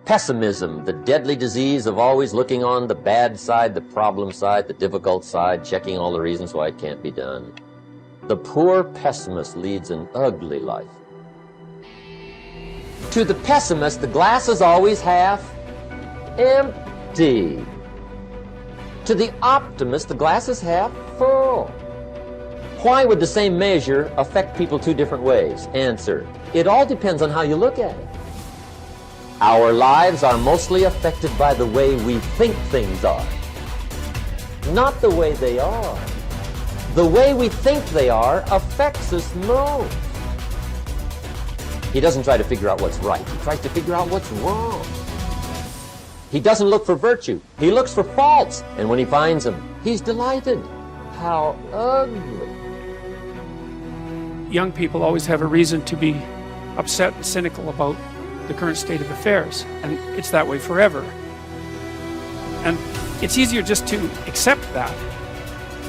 Pessimism, the deadly disease of always looking on the bad side, the problem side, the difficult side, checking all the reasons why it can't be done. The poor pessimist leads an ugly life. To the pessimist, the glass is always half empty. To the optimist, the glass is half full. Why would the same measure affect people two different ways? Answer: it all depends on how you look at it. Our lives are mostly affected by the way we think things are, not the way they are. The way we think they are affects us most. He doesn't try to figure out what's right. He tries to figure out what's wrong. He doesn't look for virtue. He looks for faults. And when he finds them, he's delighted. How ugly. Young people always have a reason to be upset and cynical about the current state of affairs, and it's that way forever. And it's easier just to accept that,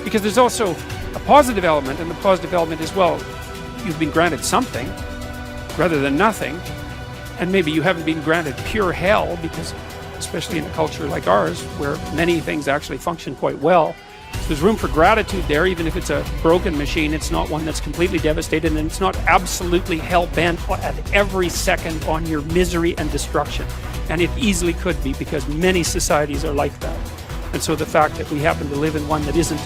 because there's also a positive element, and the positive element is, well, you've been granted something rather than nothing, and maybe you haven't been granted pure hell, because especially in a culture like ours where many things actually function quite well, so there's room for gratitude there. Even if it's a broken machine, it's not one that's completely devastated, and it's not absolutely hell-bent at every second on your misery and destruction. And it easily could be, because many societies are like that. And so the fact that we happen to live in one that isn't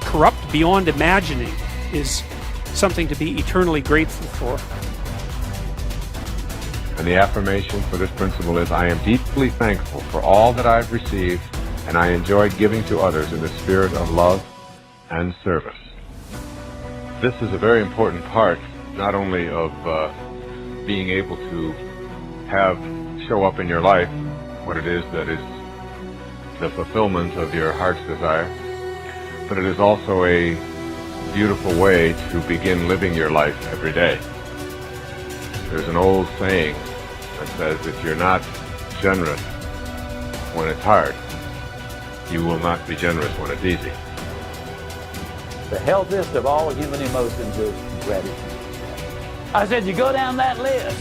corrupt beyond imagining is something to be eternally grateful for. And the affirmation for this principle is, I am deeply thankful for all that I've received, and I enjoy giving to others in the spirit of love and service. This is a very important part, not only of being able to show up in your life what it is that is the fulfillment of your heart's desire, but it is also a beautiful way to begin living your life every day. There's an old saying that says, if you're not generous when it's hard, you will not be generous when it's easy. The healthiest of all human emotions is gratitude. I said, you go down that list.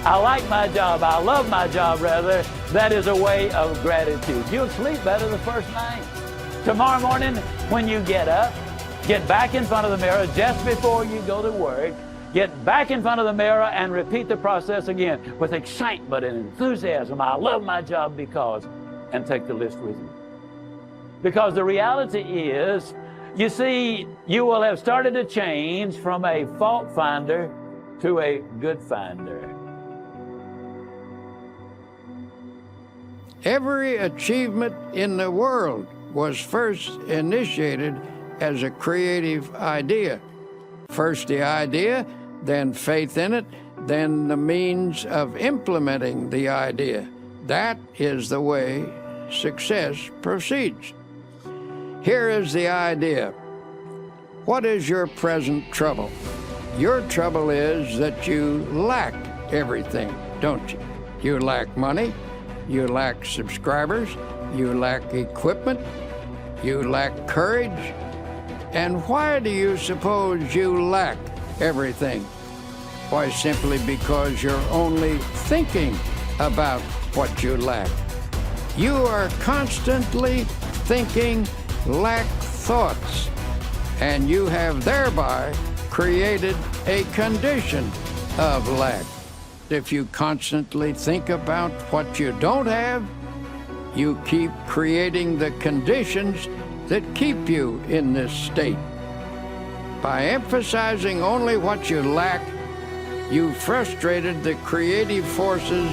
I like my job. I love my job, rather. That is a way of gratitude. You'll sleep better the first night. Tomorrow morning, when you get up, get back in front of the mirror just before you go to work. Get back in front of the mirror and repeat the process again with excitement and enthusiasm. I love my job because, and take the list with you. Because the reality is, you see, you will have started to change from a fault finder to a good finder. Every achievement in the world was first initiated as a creative idea. First the idea, then faith in it, then the means of implementing the idea. That is the way success proceeds. Here is the idea. What is your present trouble? Your trouble is that you lack everything, don't you? You lack money, you lack subscribers, you lack equipment, you lack courage. And why do you suppose you lack everything? Why, simply because you're only thinking about what you lack. You are constantly thinking lack thoughts, and you have thereby created a condition of lack. If you constantly think about what you don't have, you keep creating the conditions that keep you in this state. By emphasizing only what you lack, you frustrated the creative forces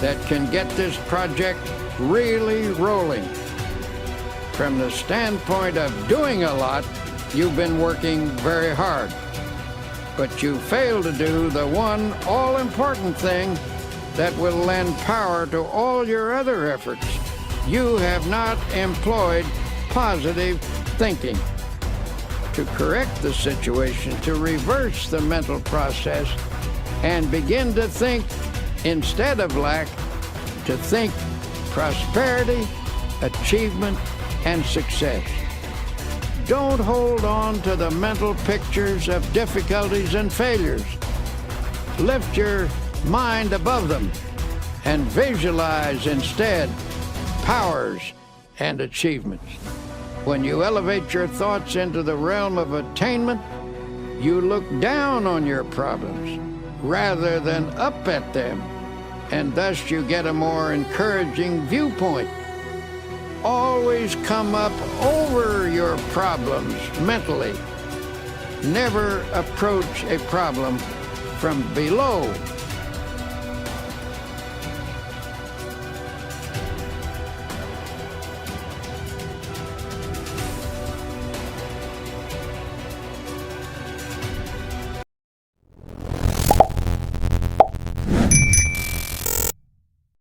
that can get this project really rolling. From the standpoint of doing a lot, you've been working very hard. But you fail to do the one all-important thing that will lend power to all your other efforts. You have not employed positive thinking. To correct the situation, to reverse the mental process, and begin to think, instead of lack, to think prosperity, achievement, and success. Don't hold on to the mental pictures of difficulties and failures. Lift your mind above them and visualize instead powers and achievements. When you elevate your thoughts into the realm of attainment, you look down on your problems rather than up at them, and thus you get a more encouraging viewpoint. Always come up over your problems mentally. Never approach a problem from below